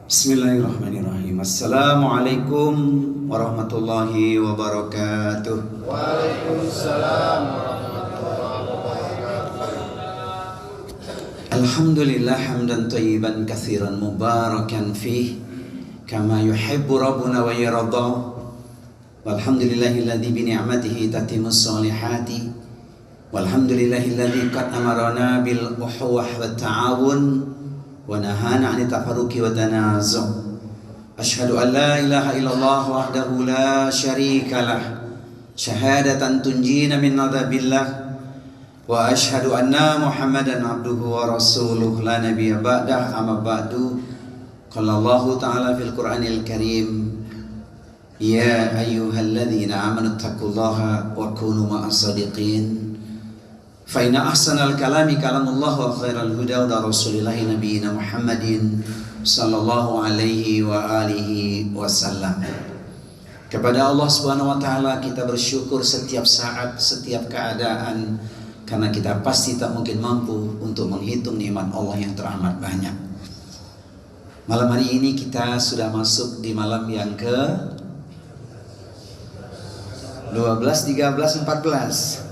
Bismillahirrahmanirrahim. Assalamualaikum warahmatullahi wabarakatuh. Waalaikumsalam warahmatullahi wabarakatuh. Alhamdulillah hamdan thayyiban katsiran mubarakan fih kama yuhibbu rabbuna wa yarda. Walhamdulillahilladzi bi ni'matihi tatimmus sholihati. Walhamdulillahilladzi qad amarna bil ukhuwah wat ta'awun wa nahana 'anit tafarruqi wa tanazu'. Asyhadu an la ilaha illallah wahdahu la syarika lah syahadatan tunjina min adzabillah wa asyhadu anna Muhammadan abduhu wa rasuluh la nabiyya ba'dah amma ba'du. Qala Allah ta'ala fil Qur'anil Karim, ya ayyuhalladzina amanu taqullaha wa kunu ma'as shadiqin. Fa inna ahsanal kalami kalamullah wa khairal huda huda rasulillah nabiyina Muhammadin sallallahu alaihi wa alihi wasallam. Kepada Allah Subhanahu wa taala kita bersyukur setiap saat, setiap keadaan, karena kita pasti tak mungkin mampu untuk menghitung nikmat Allah yang teramat banyak. Malam hari ini kita sudah masuk di malam yang ke 12, 13, 14.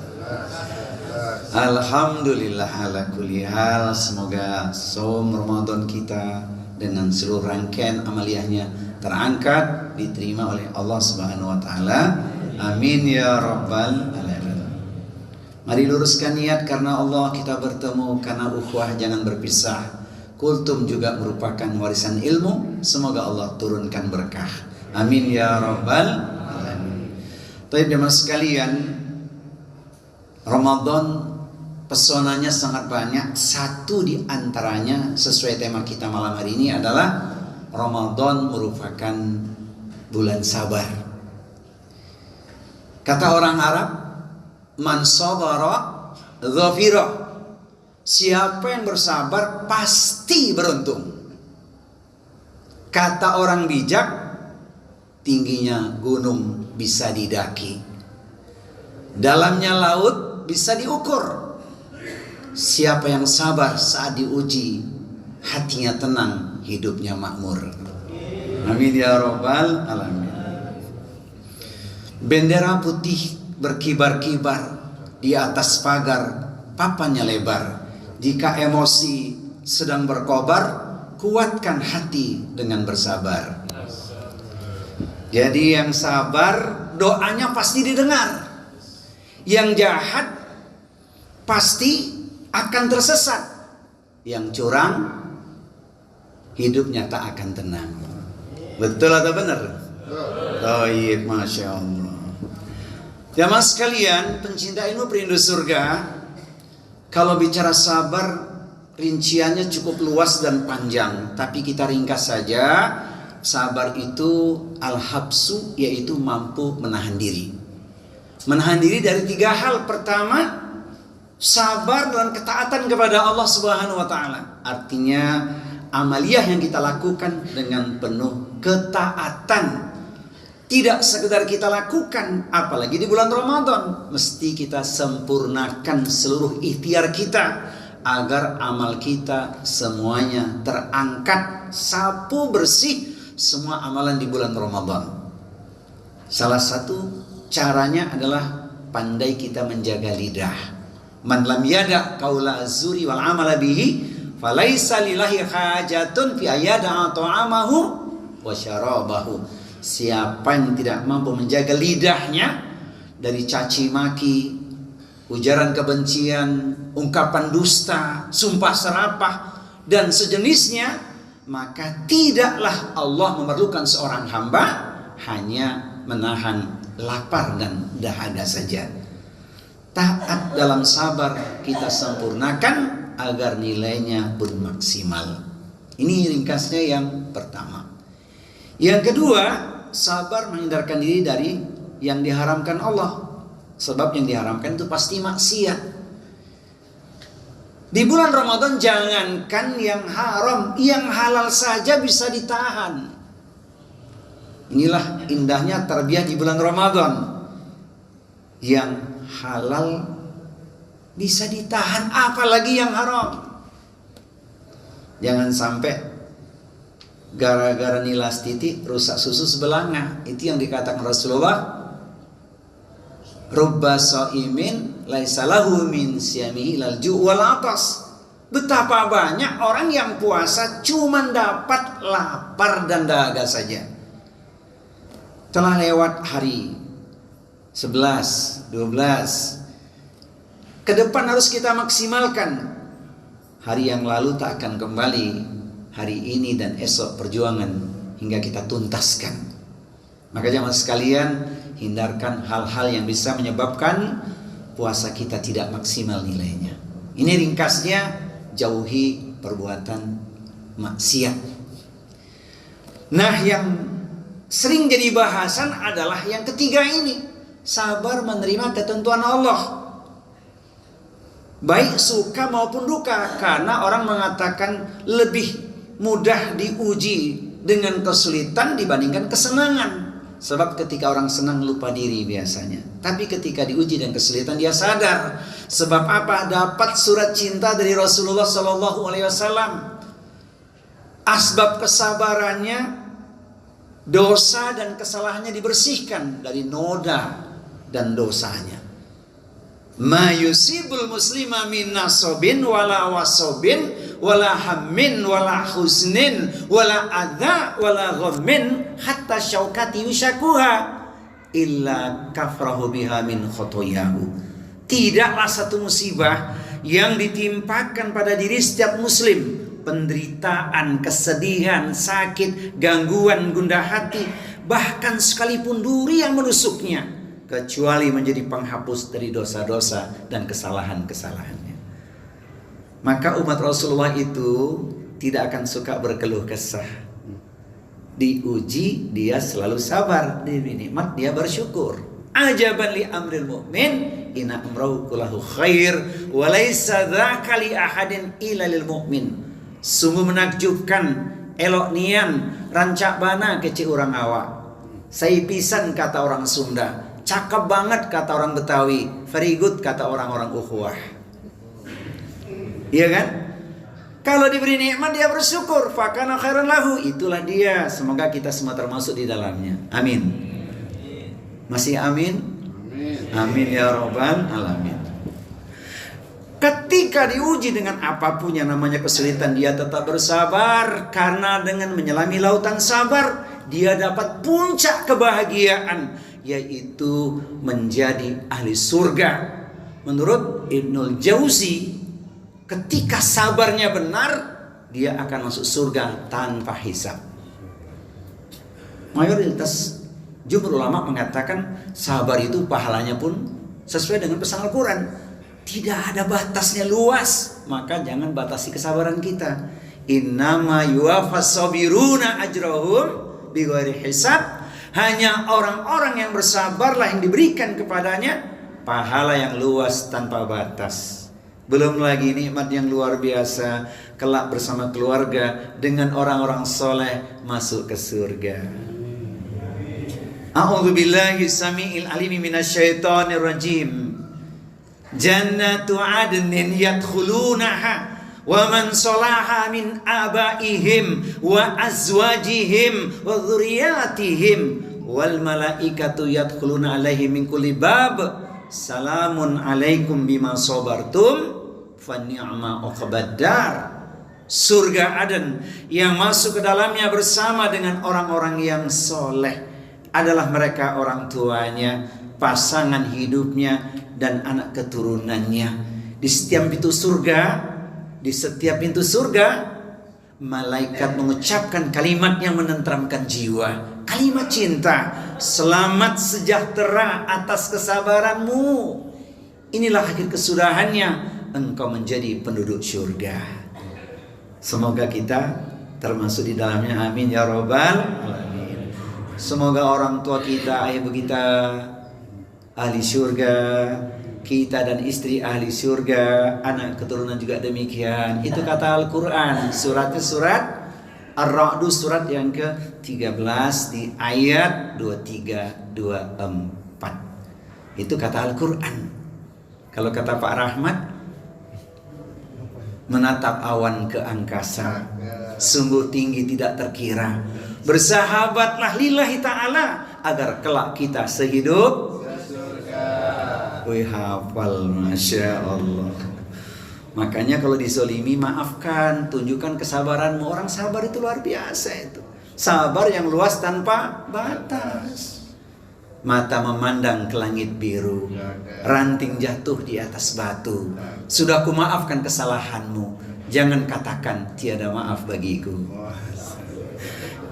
Alhamdulillah ala kulli hal. Semoga saum Ramadan kita dengan seluruh rangkaian amaliyahnya terangkat, diterima oleh Allah Subhanahu wa taala. Amin ya rabbal alamin. Mari luruskan niat karena Allah kita bertemu, karena ukhuwah jangan berpisah. Kultum juga merupakan warisan ilmu. Semoga Allah turunkan berkah. Amin ya rabbal alamin. Baik jemaah sekalian, Ramadan pesonanya sangat banyak. Satu di antaranya sesuai tema kita malam hari ini adalah Ramadan merupakan bulan sabar. Kata orang Arab, man sabara dhafira. Siapa yang bersabar pasti beruntung. Kata orang bijak, tingginya gunung bisa didaki, dalamnya laut bisa diukur. Siapa yang sabar saat diuji, hatinya tenang, hidupnya makmur. Amin ya rabbal alamin. Bendera putih berkibar-kibar di atas pagar, papannya lebar. Jika emosi sedang berkobar, kuatkan hati dengan bersabar. Jadi yang sabar doanya pasti didengar. Yang jahat pasti akan tersesat. Yang curang hidupnya tak akan tenang. Betul atau benar? Baik, masya Allah. Jamaah sekalian, pencinta ilmu perindu surga, kalau bicara sabar rinciannya cukup luas dan panjang, tapi kita ringkas saja. Sabar itu al-habsu, yaitu mampu menahan diri. Menahan diri dari 3 hal. Pertama, sabar dalam ketaatan kepada Allah Subhanahu wa taala. Artinya amaliyah yang kita lakukan dengan penuh ketaatan. Tidak sekedar kita lakukan, apalagi di bulan Ramadan, mesti kita sempurnakan seluruh ikhtiar kita agar amal kita semuanya terangkat, sapu bersih semua amalan di bulan Ramadan. Salah satu caranya adalah pandai kita menjaga lidah. Man lam yada qaula azuri wal amala bihi falaisa lillahi hajatun fi ayyada ta'amahu wa syarabahu. Siapa yang tidak mampu menjaga lidahnya dari caci maki, ujaran kebencian, ungkapan dusta, sumpah serapah dan sejenisnya, maka tidaklah Allah memerlukan seorang hamba hanya menahan lapar dan dahaga saja. Taat dalam sabar kita sempurnakan agar nilainya pun maksimal. Ini ringkasnya yang pertama. Yang kedua, sabar menghindarkan diri dari yang diharamkan Allah. Sebab yang diharamkan itu pasti maksiat. Di bulan Ramadan jangankan yang haram, yang halal saja bisa ditahan. Inilah indahnya tarbiyah di bulan Ramadan. Yang halal bisa ditahan, apalagi yang haram. Jangan sampai gara-gara nilas titik rusak susu sebelanga. Itu yang dikatakan Rasulullah, rubba shaimin laisa lahu min siyamihi ilal ju' wal atas. Betapa banyak orang yang puasa cuman dapat lapar dan dahaga saja. Telah lewat hari 11, 12. Ke depan harus kita maksimalkan. Hari yang lalu tak akan kembali. Hari ini dan esok perjuangan hingga kita tuntaskan. Maka jamaah sekalian, hindarkan hal-hal yang bisa menyebabkan puasa kita tidak maksimal nilainya. Ini ringkasnya, jauhi perbuatan maksiat. Nah, yang sering jadi bahasan adalah yang ketiga ini, sabar menerima ketentuan Allah, baik suka maupun duka. Karena orang mengatakan lebih mudah diuji dengan kesulitan dibandingkan kesenangan. Sebab ketika orang senang lupa diri biasanya. Tapi ketika diuji dan kesulitan dia sadar. Sebab apa? Dapat surat cinta dari Rasulullah SAW. Asbab kesabarannya, dosa dan kesalahannya dibersihkan dari noda dan dosanya. Ma yusibul muslima min nasobin wala wasobin wala hammin wala husnin wala adha wala ghammin hatta syaukati yushakuha illa kafrahu biha min khotoyahu. Tidaklah satu musibah yang ditimpakan pada diri setiap muslim, penderitaan, kesedihan, sakit, gangguan, gundah hati, bahkan sekalipun duri yang menusuknya, kecuali menjadi penghapus dari dosa-dosa dan kesalahan-kesalahannya. Maka umat Rasulullah itu tidak akan suka berkeluh kesah. Diuji dia selalu sabar, diberi nikmat dia bersyukur. Ajaban li amril mu'min inna amrahu kullahu khair wa laisa dzaka li ahadin illa lil mu'min. Sungguh menakjubkan elok nian rancak bana kecil orang awak. Sai pisan kata orang Sunda. Cakep banget kata orang Betawi. Very good kata orang-orang ukhuwah. Iya kan? Kalau diberi nikmat dia bersyukur. Fakana khairan lahu. Itulah dia. Semoga kita semua termasuk di dalamnya. Amin. Masih amin? Amin ya rabbal alamin. Ketika diuji dengan apapun yang namanya kesulitan, dia tetap bersabar. Karena dengan menyelami lautan sabar, dia dapat puncak kebahagiaan, yaitu menjadi ahli surga. Menurut Ibnul Jauzi, ketika sabarnya benar, dia akan masuk surga tanpa hisab. Mayoritas jumhur ulama mengatakan sabar itu pahalanya pun sesuai dengan pesan Al-Quran. Tidak ada batasnya, luas. Maka jangan batasi kesabaran kita. Innama yuwaffas sabiruna ajrahum bighairi hisab. Hanya orang-orang yang bersabarlah yang diberikan kepadanya pahala yang luas tanpa batas. Belum lagi nikmat yang luar biasa, kelak bersama keluarga dengan orang-orang soleh masuk ke surga. A'udzubillahi samiil alimi minasyaitonir rajim. Jannatu adnin yadkhulunaha wa man salaha min abaihim wa azwajihim wa dzurriyyatihim wal malaikatu yadkhuluna alaihim min kulli bab salamun alaikum bima sabartum fa ni'ma uqbaddar. Surga Aden yang masuk ke dalamnya bersama dengan orang-orang yang soleh adalah mereka orang tuanya, pasangan hidupnya, dan anak keturunannya. Di setiap pintu surga, malaikat mengucapkan kalimat yang menenteramkan jiwa. Kalimat cinta, selamat sejahtera atas kesabaranmu. Inilah akhir kesudahannya, engkau menjadi penduduk surga. Semoga kita termasuk di dalamnya, amin ya rabbal alamin. Semoga orang tua kita, ayah ibu kita ahli surga, kita dan istri ahli surga, anak keturunan juga demikian. Itu kata Al-Quran. Suratnya surat Ar-Ra'd, surat yang ke-13 di ayat 23-24. Itu kata Al-Quran. Kalau kata Pak Rahmat, menatap awan ke angkasa sungguh tinggi tidak terkira. Bersahabatlah lillahi ta'ala agar kelak kita sehidup surga. wih, hafal, Masya Allah. Makanya kalau dizolimi maafkan, tunjukkan kesabaranmu. Orang sabar itu luar biasa itu. Sabar yang luas tanpa batas. Mata memandang ke langit biru, ranting jatuh di atas batu. Sudah kumaafkan kesalahanmu, jangan katakan tiada maaf bagiku.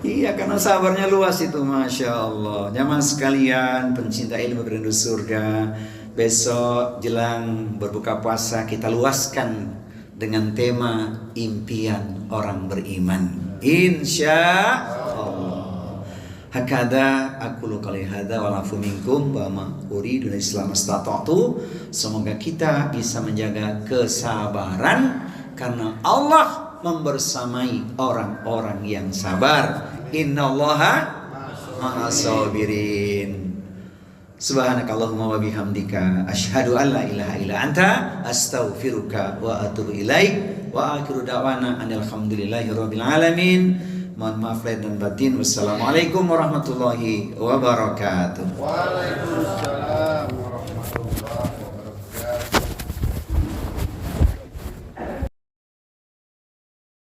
Iya, karena sabarnya luas itu, Masya Allah. Jamaah sekalian, pencinta ilmu berindu surga, besok jelang berbuka puasa kita luaskan dengan tema impian orang beriman. Insya Allah. Hakada aku qali hada wa lafu minkum wa ma uridu Islam astata'tu. Semoga kita bisa menjaga kesabaran karena Allah membersamai orang-orang yang sabar. Innallaha ma'as-sabirin. Subhanakallahumma wa bihamdika asyhadu an la ilaha illa anta astaghfiruka wa atubu ilaik. Wa akhiru da'wana anil hamdulillahi rabbil alamin. Mohon maaf lahir dan batin. Wassalamualaikum warahmatullahi wabarakatuh. Waalaikumsalam.